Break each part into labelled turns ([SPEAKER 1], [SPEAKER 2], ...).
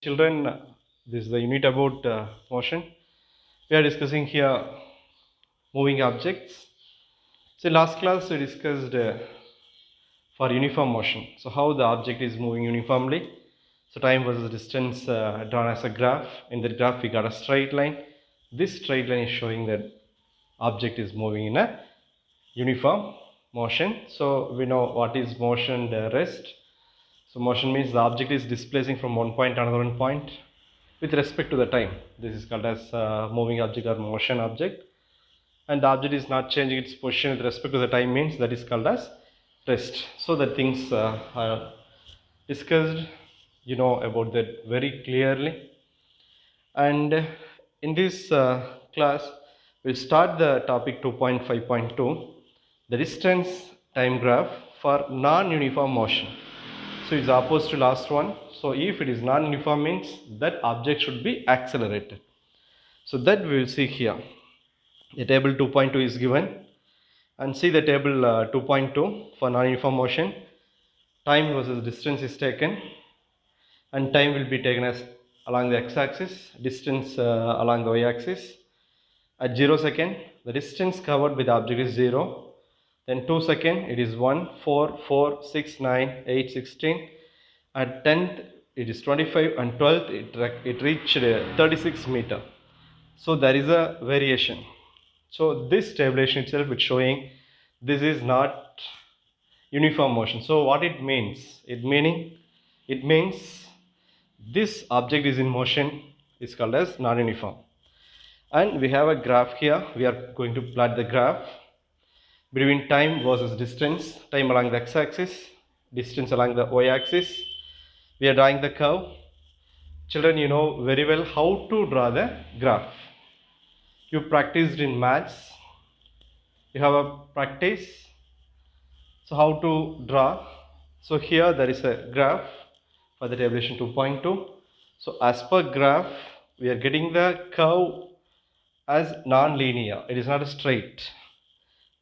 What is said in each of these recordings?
[SPEAKER 1] Children, this is the unit about motion. We are discussing here moving objects. So last class we discussed for uniform motion. So how the object is moving uniformly. So time versus distance drawn as a graph. In the graph we got a straight line. This straight line is showing that object is moving in a uniform motion. So we know what is motion, the rest. So motion means the object is displacing from one point to another point with respect to the time. This is called as moving object or motion object, and the object is not changing its position with respect to the time means that is called as rest. So the things are discussed, you know about that very clearly. And in this class we'll start the topic 2.5.2, the distance time graph for non-uniform motion. So it's opposed to last one. So if it is non-uniform means that object should be accelerated. So that we will see here. The table 2.2 is given, and see the table 2.2 for non-uniform motion. Time versus distance is taken, and time will be taken as along the x-axis, distance along the y-axis. At 0 second, the distance covered with the object is 0. Then 2 second, it is 1, 4, 4, 6, 9, 8, 16. At 10th, it is 25, and 12th, it reached 36 meter. So there is a variation. So this tabulation itself is showing this is not uniform motion. So what it means? It means this object is in motion is called as non-uniform. And we have a graph here. We are going to plot the graph between time versus distance. Time along the x-axis, distance along the y-axis. We are drawing the curve. Children, you know very well how to draw the graph. You practiced in maths. You have a practice. So how to draw? So here there is a graph for the tabulation 2.2. So as per graph, we are getting the curve as non-linear. It is not straight.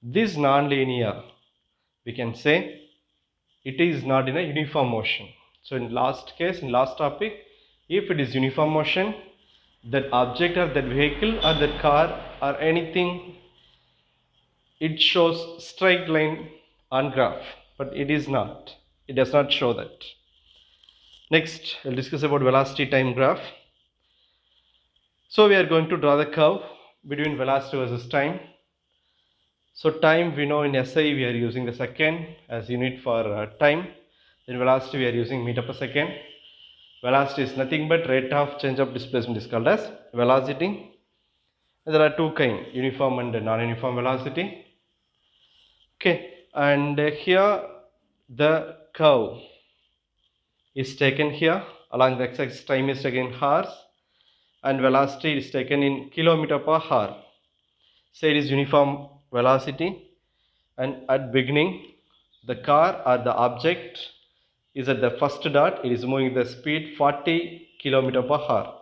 [SPEAKER 1] This non-linear, we can say it is not in a uniform motion. So in last case, in last topic, if it is uniform motion, that object or that vehicle or that car or anything, it shows straight line on graph, but it is not. It does not show that. Next, we'll discuss about velocity time graph. So we are going to draw the curve between velocity versus time. So time, we know in SI we are using the second as unit for time. In velocity we are using meter per second. Velocity is nothing but rate of change of displacement is called as velocity. And there are two kinds, uniform and non-uniform velocity. Okay, and here the curve is taken here along the x-axis. Time is taken in hours and velocity is taken in kilometer per hour. Say it is uniform velocity, and at beginning the car or the object is at the first dot. It is moving the speed 40 kilometer per hour.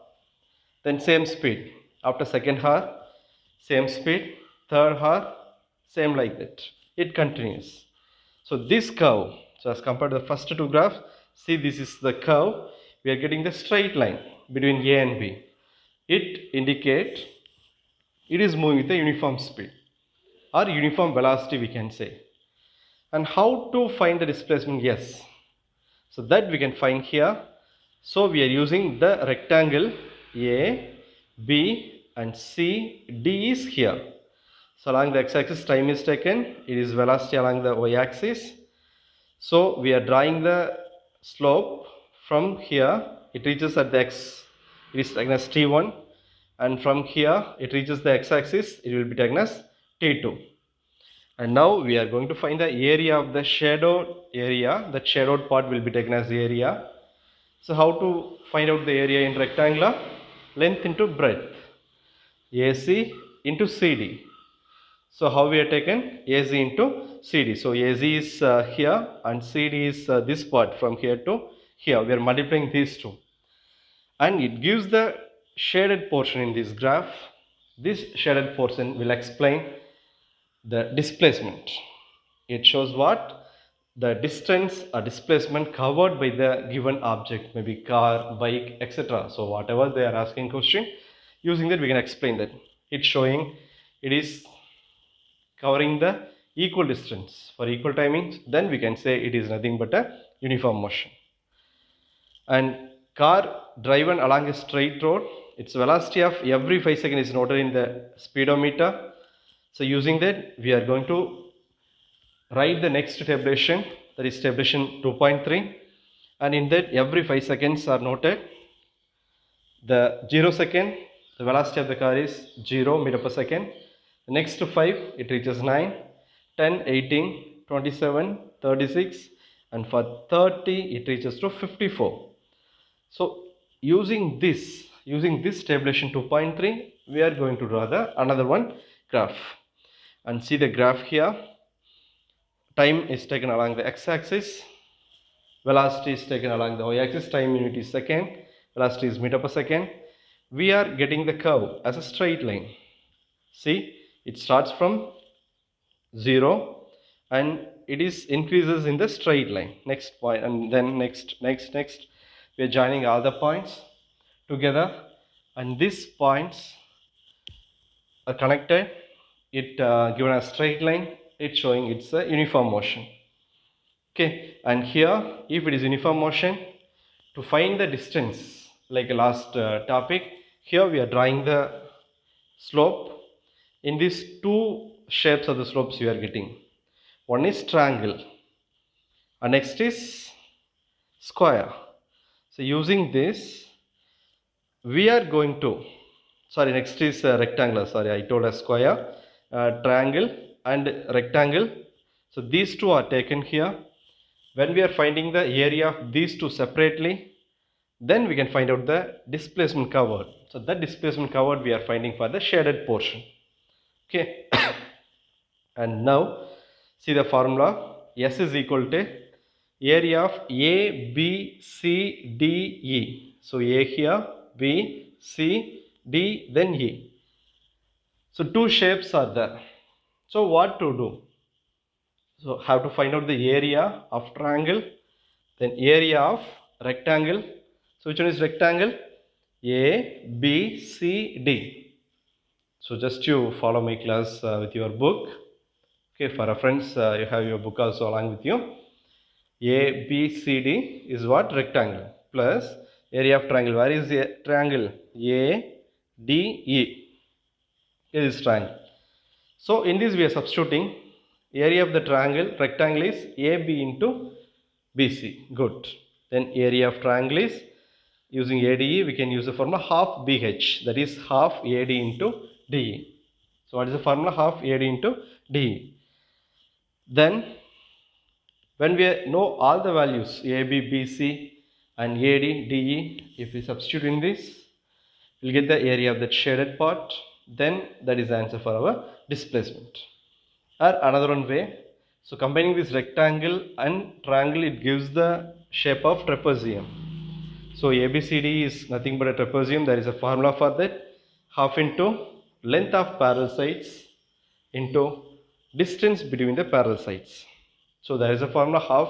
[SPEAKER 1] Then same speed after second hour, same speed, third hour, same like that. It continues. So this curve, so as compared to the first two graphs, see this is the curve. We are getting the straight line between A and B. It indicates it is moving with a uniform speed or uniform velocity, we can say. And how to find the displacement? Yes, so that we can find here. So we are using the rectangle A, B and C. D is here. So along the x-axis time is taken, it is velocity along the y-axis. So we are drawing the slope from here. It reaches at the x, it is taken as T1, and from here it reaches the x-axis, it will be taken as T2. And now we are going to find the area of the shadowed area. That shadowed part will be taken as the area. So how to find out the area in rectangular? Length into breadth, AC into CD. So how we are taken? AC into CD. So AC is here and CD is this part from here to here. We are multiplying these two, and it gives the shaded portion in this graph. This shaded portion will explain the displacement. It shows what? the distance or displacement covered by the given object, maybe car, bike, etc. So whatever they are asking question, using that we can explain that. It's showing it is covering the equal distance for equal timings, then we can say it is nothing but a uniform motion. And car driven along a straight road, its velocity of every 5 seconds is noted in the speedometer. So using that we are going to write the next tabulation, that is tabulation 2.3, and in that every 5 seconds are noted. The 0 second, the velocity of the car is 0 meter per second. The next 5 it reaches 9, 10, 18, 27, 36, and for 30 it reaches to 54. So using this tabulation 2.3, we are going to draw the another one graph, and see the graph here. Time is taken along the x-axis, velocity is taken along the y-axis, time unit is second, velocity is meter per second. We are getting the curve as a straight line. See, it starts from 0 and it is increases in the straight line. Next point, and then next. We are joining all the points together, and these points are connected. It given a straight line. It's showing it's a uniform motion. Okay, and here if it is uniform motion, to find the distance, like last topic, here we are drawing the slope. In these two shapes of the slopes we are getting, one is triangle and next is square. So using this we are going to, next is rectangular, I told a square, triangle and rectangle. So these two are taken here. When we are finding the area of these two separately, then we can find out the displacement covered. So that displacement covered we are finding for the shaded portion. Okay. And now see the formula. S is equal to area of A, B, C, D, E. So A here, B, C, D, then E. So two shapes are there. So what to do? So have to find out the area of triangle, then area of rectangle. So which one is rectangle? A, B, C, D. So just you follow my class with your book. Okay, for reference, you have your book also along with you. A, B, C, D is what? Rectangle. Plus area of triangle. Where is the triangle? A, D, E. It is triangle. So in this we are substituting area of the triangle, rectangle is AB into BC. Good. Then area of triangle is, using ADE, we can use the formula half BH, that is half AD into DE. So what is the formula? Half AD into DE. Then when we know all the values AB, BC and AD, DE, if we substitute in this, we'll get the area of that shaded part. Then that is the answer for our displacement. Or another one way, so combining this rectangle and triangle, it gives the shape of trapezium. So ABCD is nothing but a trapezium. There is a formula for that. Half into length of parallel sides into distance between the parallel sides. So there is a formula half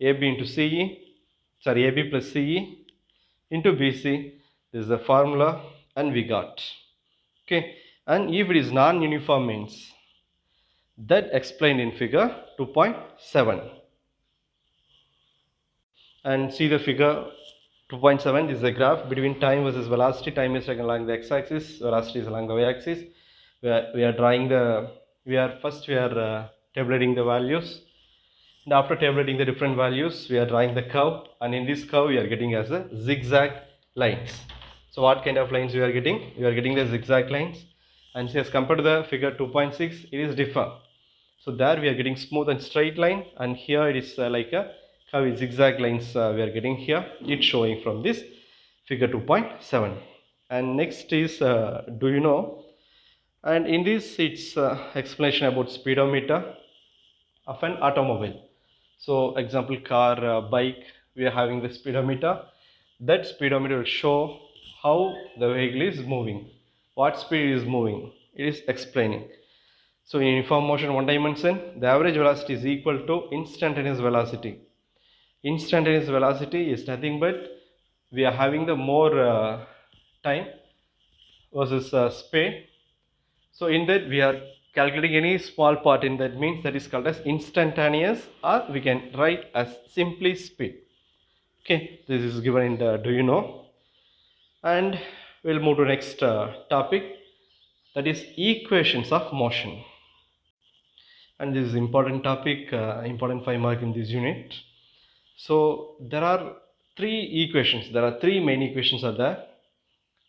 [SPEAKER 1] AB into CE, AB plus CE into BC. This is the formula, and we got. Okay, and if it is non-uniform means, that explained in figure 2.7. And see the figure 2.7 is a graph between time versus velocity. Time is taken along the x-axis, velocity is along the y-axis. We are drawing the, first tabulating the values, and after tabulating the different values we are drawing the curve, and in this curve we are getting as a zigzag lines. So what kind of lines we are getting? We are getting the zigzag lines, and as compared to the figure 2.6, it is different. So there we are getting smooth and straight line, and here it is like a curvy zigzag lines we are getting here. It's showing from this figure 2.7. And next is do you know? And in this it's explanation about speedometer of an automobile. So example car, bike, we are having the speedometer. That speedometer will show how the vehicle is moving, what speed is moving. It is explaining. So in uniform motion one dimension, the average velocity is equal to instantaneous velocity. Instantaneous velocity is nothing but we are having the more time versus speed. So in that we are calculating any small part in that, means that is called as instantaneous, or we can write as simply speed. Okay, this is given in the do you know. And we'll move to next topic, that is equations of motion. And this is important topic, important 5 mark in this unit. So there are three main equations are there.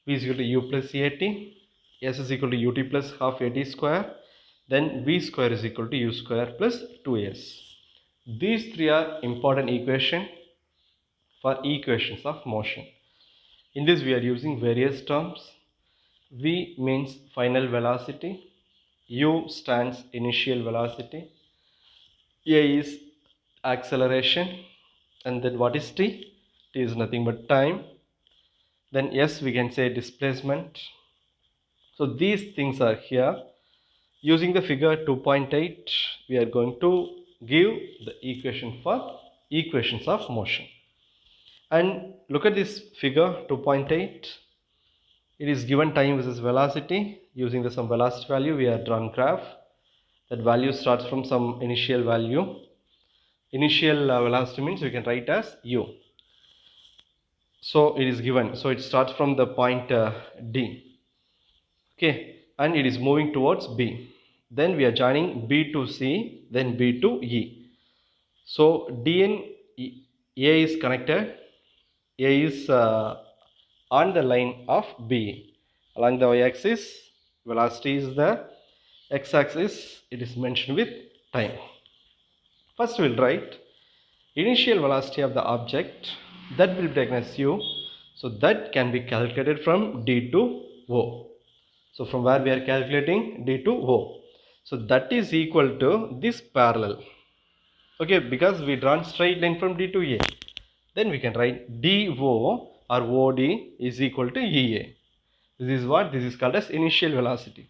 [SPEAKER 1] V is equal to u plus at, s is equal to ut plus half at square, then v square is equal to u square plus 2s. These three are important equation for equations of motion. In this we are using various terms. V means final velocity, u stands initial velocity, a is acceleration, and then what is t? T is nothing but time. Then s we can say displacement. So these things are here. Using the figure 2.8, we are going to give the equation for equations of motion. And look at this figure 2.8. It is given time versus velocity. Using the some velocity value, we have drawn graph. That value starts from some initial value. Initial velocity means we can write as u. So it is given. So it starts from the point D. Okay, and it is moving towards B. Then we are joining B to C, then B to E. So D and A is connected. A is on the line of B. Along the y-axis, velocity is there. X-axis, it is mentioned with time. First we will write initial velocity of the object, that will be taken as u. So that can be calculated from D to O. So from where we are calculating D to O. So that is equal to this parallel. Okay, because we drawn straight line from D to A. Then we can write DO or OD is equal to EA. This is what? This is called as initial velocity.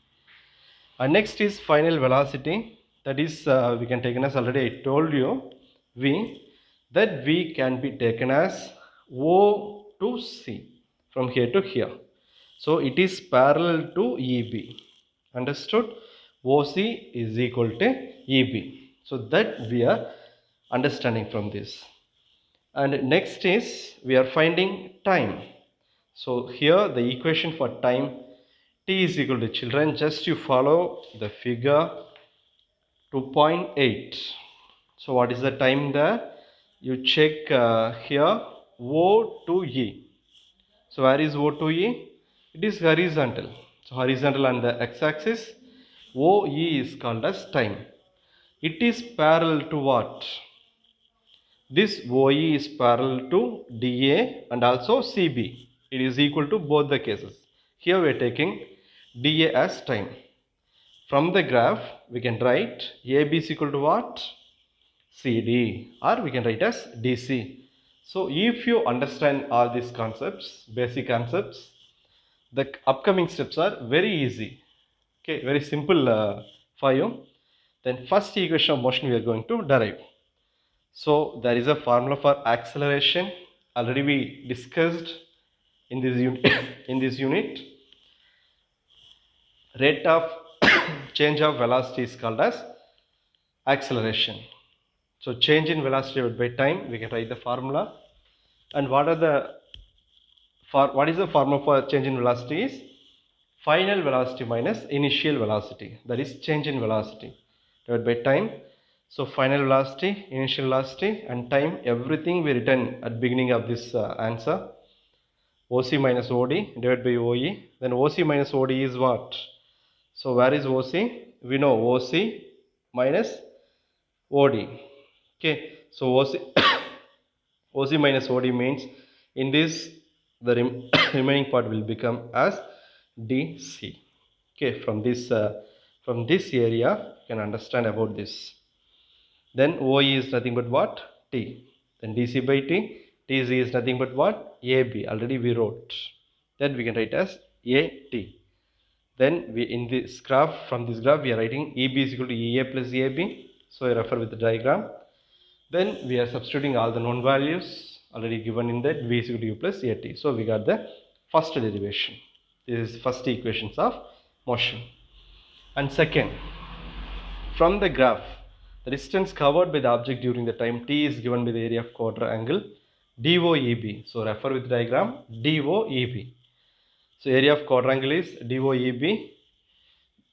[SPEAKER 1] And next is final velocity. That is we can take as, already I told you, V. That V can be taken as O to C, from here to here. So it is parallel to EB. Understood? OC is equal to EB. So that we are understanding from this. And next is we are finding time. So here the equation for time, t is equal to, children, just you follow the figure 2.8. So what is the time there? You check here O to E. So where is O to E? It is horizontal. So horizontal on the x-axis. OE is called as time. It is parallel to what? This OE is parallel to DA and also CB. It is equal to both the cases. Here we are taking DA as time. From the graph, we can write AB is equal to what? CD, or we can write as DC. So if you understand all these concepts, basic concepts, the upcoming steps are very easy. Okay, very simple for you. Then first equation of motion we are going to derive. So there is a formula for acceleration. Already we discussed in this unit. In this unit, rate of change of velocity is called as acceleration. So change in velocity by time, we can write the formula. And what is the formula for change in velocity? Is final velocity minus initial velocity. That is change in velocity divided by time. So final velocity, initial velocity, and time, everything we written at beginning of this answer. OC minus OD divided by OE. Then OC minus OD is what? So where is OC? We know OC minus OD. Okay, so OC OC minus OD means in this the remaining part will become as DC. Okay, from this area you can understand about this. Then OE is nothing but what? T. Then DC by T. TC is nothing but what? AB. Already we wrote. Then we can write as AT. Then we in this graph, from this graph we are writing EB is equal to EA plus AB. So I refer with the diagram. Then we are substituting all the known values already given in that V is equal to U plus AT. So we got the first derivation. This is first equations of motion. And second, from the graph, the distance covered by the object during the time t is given by the area of quadrangle DOEB. So refer with diagram DOEB. So area of quadrangle is DOEB,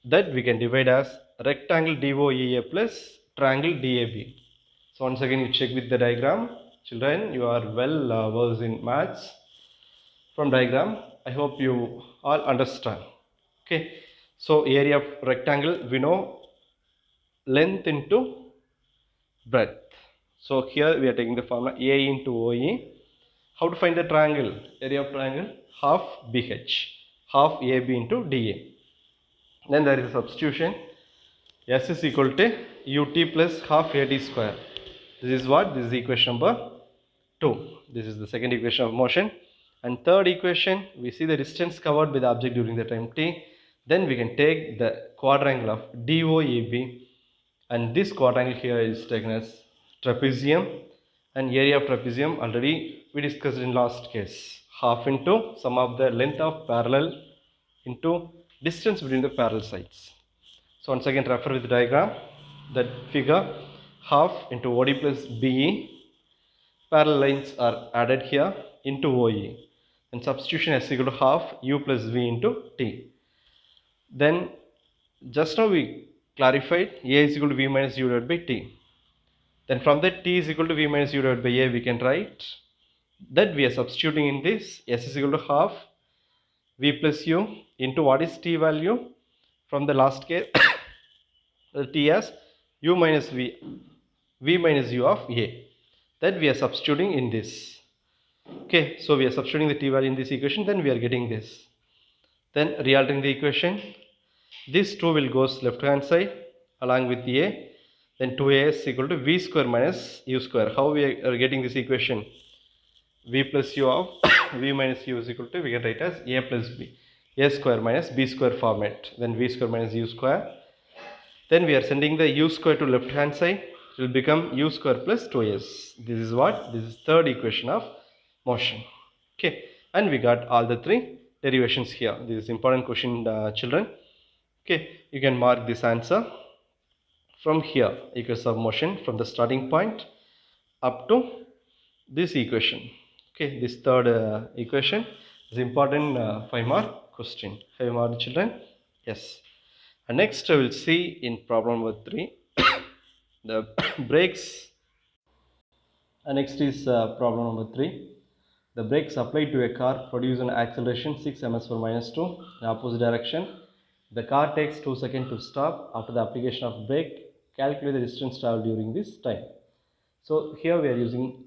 [SPEAKER 1] that we can divide as rectangle DOEA plus triangle DAB. So once again you check with the diagram. Children, you are well versed in maths. From diagram, I hope you all understand. Okay. So area of rectangle, we know length into breadth. So here we are taking the formula A into OE. How to find the triangle? Area of triangle, half BH, half AB into DA. Then there is a substitution. S is equal to UT plus half AT square. This is what? This is equation number 2. This is the second equation of motion. And third equation, we see the distance covered by the object during the time t. Then we can take the quadrangle of DOEB, and this quadrangle here is taken as trapezium, and area of trapezium already we discussed in last case, half into sum of the length of parallel into distance between the parallel sides. So once again refer with the diagram, that figure, half into OD plus BE, parallel lines are added here into OE, and substitution is equal to half U plus V into T. Then just now we clarified A is equal to V minus U divided by T. Then from that T is equal to V minus U divided by A, we can write that we are substituting in this S is equal to half V plus U into what is T value from the last case T as U minus V, V minus U of A, that we are substituting in this. Okay, so we are substituting the T value in this equation, then we are getting this. Then rearranging the equation, this 2 will go left hand side along with A, then 2A is equal to V square minus U square. How we are getting this equation? V plus U of V minus U is equal to, we can write as A plus B, A square minus B square format, then V square minus U square. Then we are sending the U square to left hand side, it will become U square plus 2S. This is what? This is third equation of motion. Okay, and we got all the 3 derivations here. This is important question, children. Okay, you can mark this answer from here, equation of motion from the starting point up to this equation. Okay, this third equation is important 5-mark question. 5-mark, children? Yes. And next I will see in problem number 3 the brakes. And next is problem number 3. The brakes applied to a car produce an acceleration 6 ms per minus 2 in the opposite direction. The car takes 2 seconds to stop. After the application of brake, calculate the distance traveled during this time. So here we are using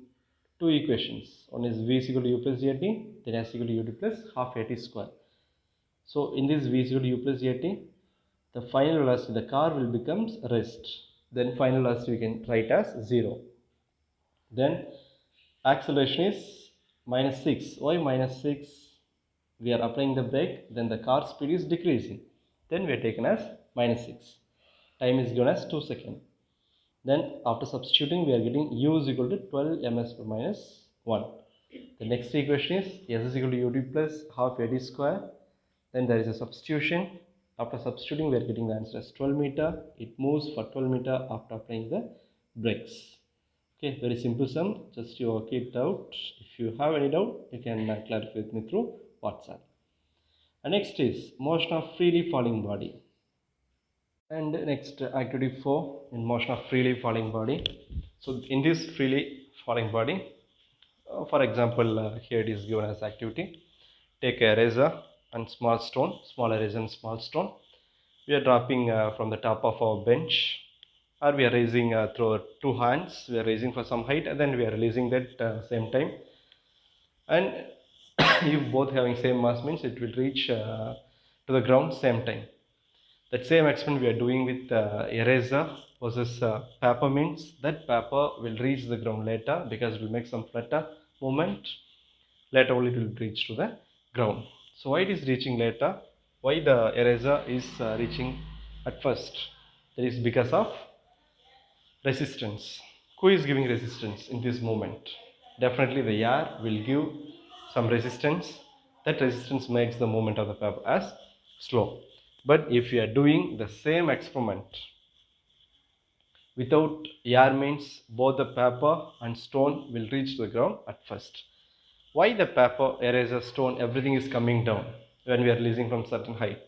[SPEAKER 1] 2 equations. One is V is equal to U plus AT, then S is equal to UT plus half AT square. So in this V is equal to U plus AT, the final velocity of the car will become rest. Then final velocity we can write as 0. Then acceleration is minus 6. Why minus 6? We are applying the brake, then the car speed is decreasing. Then we are taken as minus 6. Time is given as 2 seconds. Then after substituting, we are getting U is equal to 12 ms per minus 1. The next equation is S is equal to UT plus half AT square. Then there is a substitution. After substituting, we are getting the answer as 12 meter. It moves for 12 meter after applying the brakes. Okay, very simple sum. Just you work it out. If you have any doubt, you can clarify with me through WhatsApp. And next is motion of freely falling body. And next activity 4 in motion of freely falling body. So in this freely falling body, for example, here it is given as activity. Take a eraser and small stone, small eraser and small stone. We are dropping from the top of our bench, or we are raising through 2 hands. We are raising for some height and then we are releasing that same time. And if both having same mass means it will reach to the ground same time. That same experiment we are doing with eraser versus paper means that paper will reach the ground later because it will make some flutter movement. Later only it will reach to the ground. So why it is reaching later? why the eraser is reaching at first? That is because of resistance. Who is giving resistance in this moment? Definitely the air will give some resistance. That resistance makes the movement of the paper as slow. But if you are doing the same experiment without air, means both the paper and stone will reach the ground at first. Why the paper, eraser, stone, everything is coming down when we are releasing from certain height?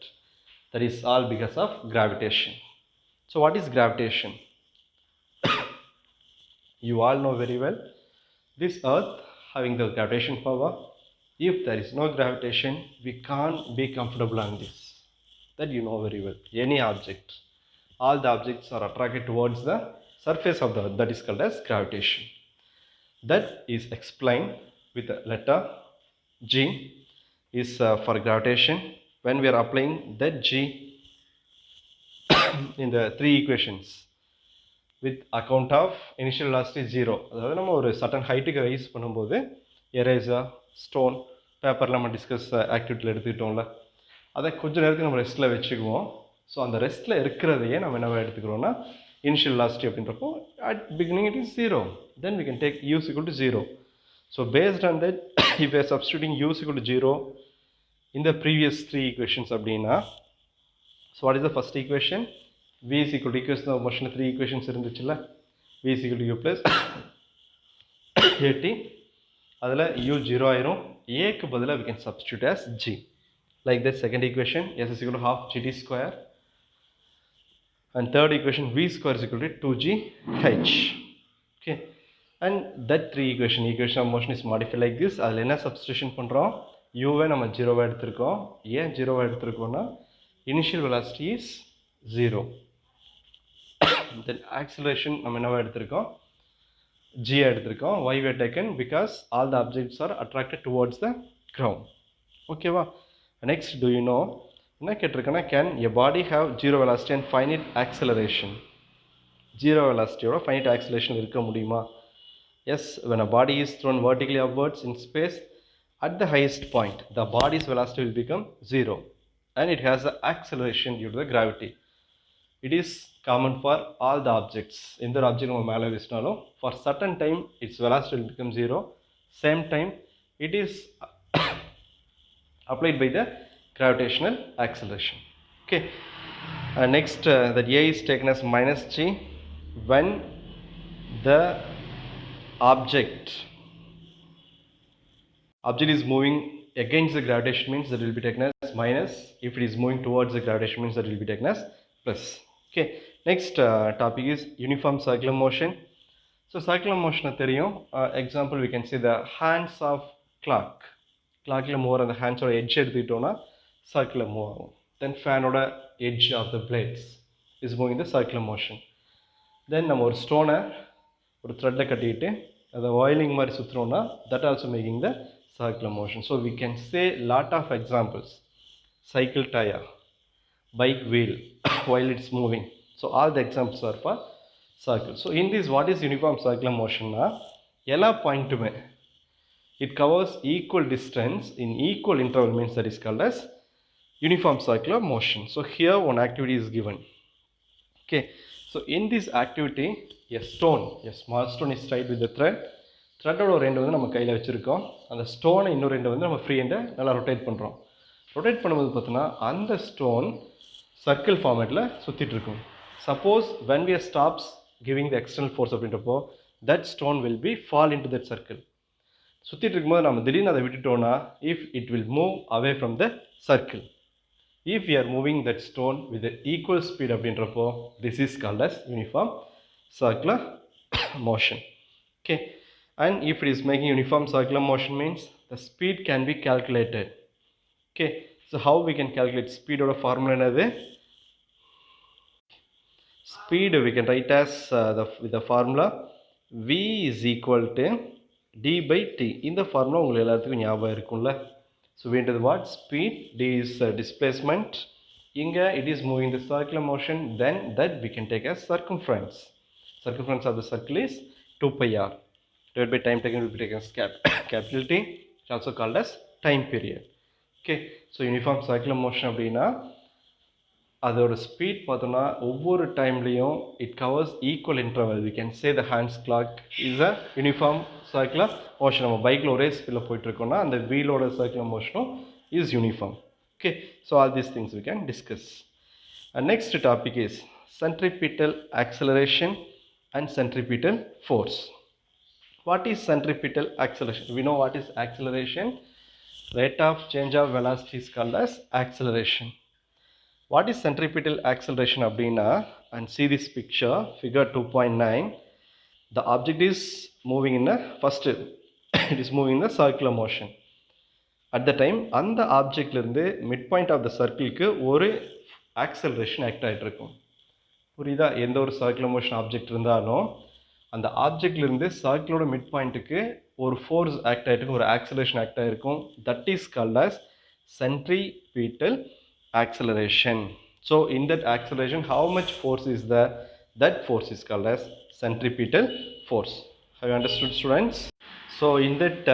[SPEAKER 1] That is all because of gravitation. So what is gravitation? You all know very well. This earth having the gravitation power, if there is no gravitation, we can't be comfortable on this. That you know very well. Any object, all the objects are attracted towards the surface of the earth. That is called as gravitation. That is explained with the letter G is for gravitation. When we are applying that G in the three equations with account of initial velocity 0, அதாவது நம்ம ஒரு certain ஹைட்டுக்கு rice பண்ணும்போது eraser, stone, பேப்பரில் நம்ம discuss ஆக்டிவிட்டியில் எடுத்துக்கிட்டோம்ல, அதை கொஞ்சம் நேரத்துக்கு நம்ம ரெஸ்ட்டில் வச்சுக்குவோம். ஸோ அந்த ரெஸ்ட்டில் இருக்கிறதையே நம்ம என்ன எடுத்துக்கிறோம்னா initial velocity அப்படின்றப்போ at beginning it is 0, then we can take u is equal to 0. So based on that, if we are substituting u is equal to 0 in the previous three equations அப்படின்னா, so what is the first equation? V is equal to equation of motion three equations இருந்துச்சுல்ல, V is equal to u plus at, அதில் u 0 ஆயிரும், a க்கு பதிலாக we can substitute as g. Like that second equation, s is equal to half gt square, and third equation v square is equal to 2gh. Okay, and that three equation of motion is modified like this. அதில் என்ன substitution பண்ணுறோம்? u வை நம்ம 0 எடுத்திருக்கோம். ஏன் 0 எடுத்திருக்கோம்னா initial velocity is 0. Then acceleration நம்ம என்ன எடுத்திருக்கோம்? g எடுத்திருக்கோம். Why we have taken? Because all the objects are attracted towards the ground. Okay வா? Next, do you know என்ன கேட்டிருக்கேன்னா, can a body have zero velocity and finite acceleration? Zero velocity ஓட finite acceleration இருக்க முடியுமா? Yes, when a body is thrown vertically upwards in space, at the highest point the body's velocity will become 0 and it has the acceleration due to the gravity. It is common for all the objects. In the object நம்ம மேலே வீசினாலும் for certain time its velocity will become 0. Same time it is applied by the gravitational acceleration. Okay, next that a is taken as minus g when the object is moving against the gravitation, means that will be taken as minus. If it is moving towards the gravitation, means that will be taken as plus. Okay, next topic is uniform circular motion. So circular motion theriyum, example we can see the hands of clock la move on the hands oda edge eduthitona circular move agum. Then fan oda edge of the blades is moving in the circular motion. Then நம்ம ஒரு ஸ்டோனை ஒரு த்ரெட்டில் கட்டிட்டு அதை வாயிலிங் மாதிரி சுற்றுறோம்னா that also making the circular motion. So we can say lot of examples: cycle tire, bike wheel while it's moving. So all the examples are for circle. So in this, what is uniform circular motion na எல்லா பாயிண்ட்டுமே it covers equal distance in equal interval, means that is called as uniform circular motion. So here one activity is given. Okay, so in this activity a small stone is tied with the thread ஓட ஒரு end வந்து நம்ம கையில் வச்சுருக்கோம். அந்த ஸ்டோனை இன்னொரு எண்டை வந்து நம்ம ஃப்ரீ எண்டை நல்லா ரொட்டேட் பண்ணுறோம். ரொட்டேட் பண்ணும்போது பார்த்தோன்னா அந்த ஸ்டோன் சர்க்கிள் ஃபார்மேட்டில் சுற்றிட்டுருக்கும். Suppose when we stops giving the external force அப்படின்றப்போ that stone will be fall into that circle. சுற்றிட்டு இருக்கும்போது நம்ம திடீர்னு அதை விட்டுட்டோன்னா if it will move away from the circle. If we are moving that stone with the equal speed அப்படின்றப்போ this is called as uniform circular motion. Okay, and if it is making uniform circular motion, means the speed can be calculated. Okay, so how we can calculate speed oda formula enadhu? Speed we can write as with the formula v is equal to d by t. இந்த formula உங்களுக்கு எல்லாத்துக்கும் ஞாபகம் இருக்கும்ல. So we enter the what? Speed. D is displacement. Inga it is moving the circular motion. Then that we can take as circumference. Circumference of the circle is 2 pi r. Divided by time taken will be taken as capital T. It's also called as time period. Okay. So uniform circular motion அப்படின்னா அதோட speed பார்த்தோன்னா ஒவ்வொரு டைம்லேயும் it covers equal interval. We can say the hands clock is a uniform circular motion. நம்ம பைக்கில் ஒரே ஸ்பீடில் போயிட்டுருக்கோம்னா அந்த வீலோட சர்க்குலர் மோஷனும் is uniform. Okay, so all these things we can discuss. And next topic is centripetal acceleration and centripetal force. What is centripetal acceleration? We know what is acceleration. Rate of change of velocity is called as acceleration. What is centripetal acceleration abdina? And see this picture, figure 2.9. The object is moving in a first it is moving in the circular motion. At the time அந்த ஆப்ஜெக்ட்லேருந்து mid point of the சர்க்கிளுக்கு ஒரு acceleration act ஆகிட்டு இருக்கும். புரியுதா? எந்த ஒரு circular motion object இருந்தாலும் அந்த ஆப்ஜெக்ட்லேருந்து சர்க்கிளோட mid பாயிண்ட்டுக்கு ஒரு ஃபோர்ஸ் ஆக்ட் ஆகிட்டு ஒரு ஆக்சலரேஷன் ஆக்ட் ஆகிருக்கும். That is called as centripetal acceleration. So in that acceleration how much force is that force is called as centripetal force. Have you understood, students? So in that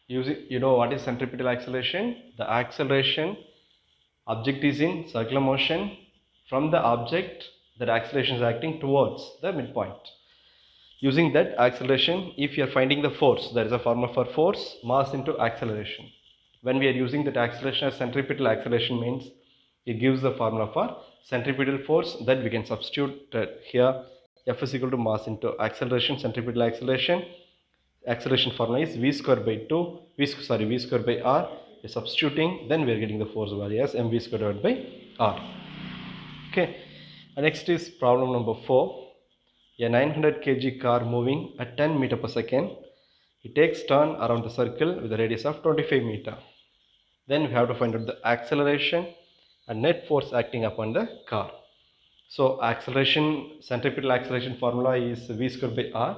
[SPEAKER 1] you know what is centripetal acceleration? The acceleration, object is in circular motion. From the object, that acceleration is acting towards the midpoint. Using that acceleration, if you are finding the force, there is a formula for force, mass into acceleration. When we are using that acceleration as centripetal acceleration means it gives the formula for centripetal force that we can substitute here. F is equal to mass into acceleration, centripetal acceleration. Acceleration formula is v square by 2, v square by r. We're substituting, then we are getting the force value as mv square divided by r. Okay. Next is problem number 4. A 900 kg car moving at 10 meter per second. It takes turn around the circle with a radius of 25 meter. Then we have to find out the acceleration and net force acting upon the car. So acceleration, centripetal acceleration formula is v square by r.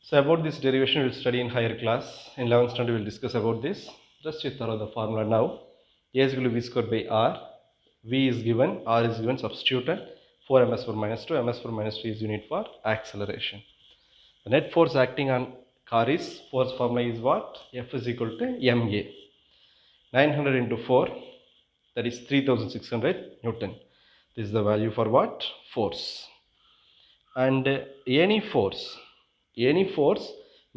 [SPEAKER 1] So about this derivation we will study in higher class. In 11th standard we will discuss about this. Just you thorough the formula now. A is equal to v square by r. V is given, r is given, substituted. 4 ms per minus 2, ms per minus 2 is unit for acceleration. The net force acting on car is, force formula is what? F is equal to ma. 900 into 4, that is 3600 Newton. This is the value for what? Force. And any force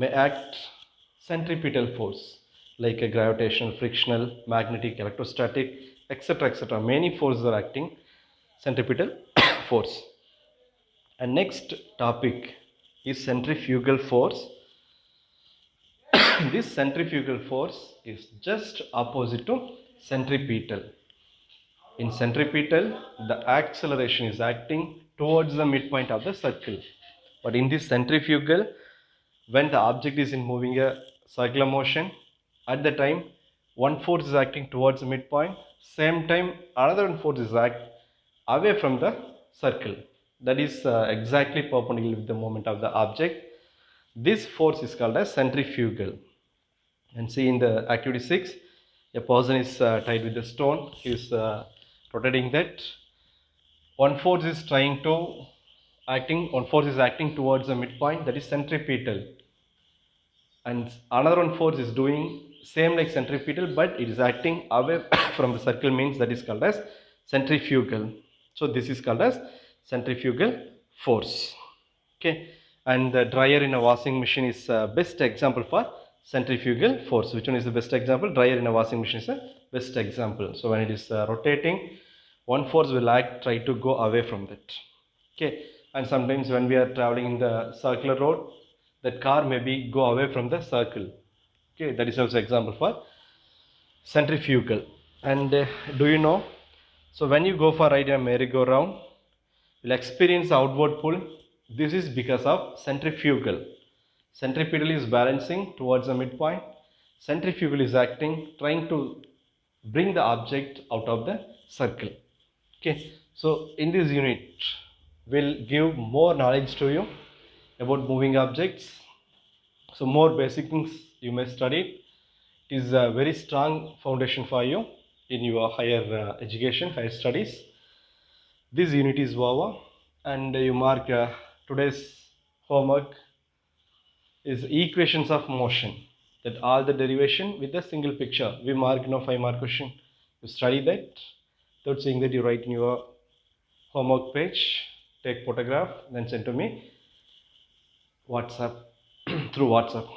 [SPEAKER 1] may act centripetal force like a gravitational, frictional, magnetic, electrostatic, etc. etc. Many forces are acting centripetal force. And next topic is centrifugal force. This centrifugal force is just opposite to centripetal. In centripetal, the acceleration is acting towards the midpoint of the circle. But in this centrifugal, when the object is in moving a circular motion, at the time one force is acting towards the midpoint, same time another one force is acting away from the circle. That is exactly perpendicular with the moment of the object. This force is called as centrifugal. And see in the activity 6, a person is tied with a stone. He is rotating that. One force is acting towards the midpoint, that is centripetal. And another one force is doing same like centripetal, but it is acting away from the circle, means that is called as centrifugal. So this is called as centrifugal force. Okay. And the dryer in a washing machine is best example for centrifugal force. Which one is the best example? Dryer in a washing machine is a best example. So when it is rotating, one force will try to go away from that. Okay. And sometimes when we are traveling in the circular road, that car maybe go away from the circle. Okay, that is also example for centrifugal. And do you know, so when you go for ride a merry-go-round, you'll experience outward pull. This is because of centrifugal. Centripetal is balancing towards the midpoint. Centrifugal is acting, trying to bring the object out of the circle. Okay, so in this unit we'll give more knowledge to you about moving objects. So more basic things you may study. It is a very strong foundation for you in your higher education, higher studies. This unit is over, and you mark today's homework is equations of motion. that all the derivation with a single picture. We mark 5 mark question. You study that. Without saying that, you write in your homework page, take photograph, then send to me WhatsApp through WhatsApp.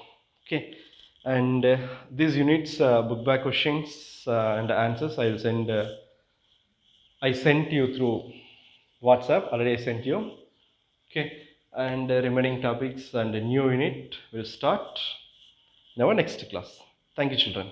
[SPEAKER 1] Okay, and these units book back questions and answers I sent you through WhatsApp. Already I sent you. Okay, and remaining topics and a new unit will start in our next class. Thank you, children.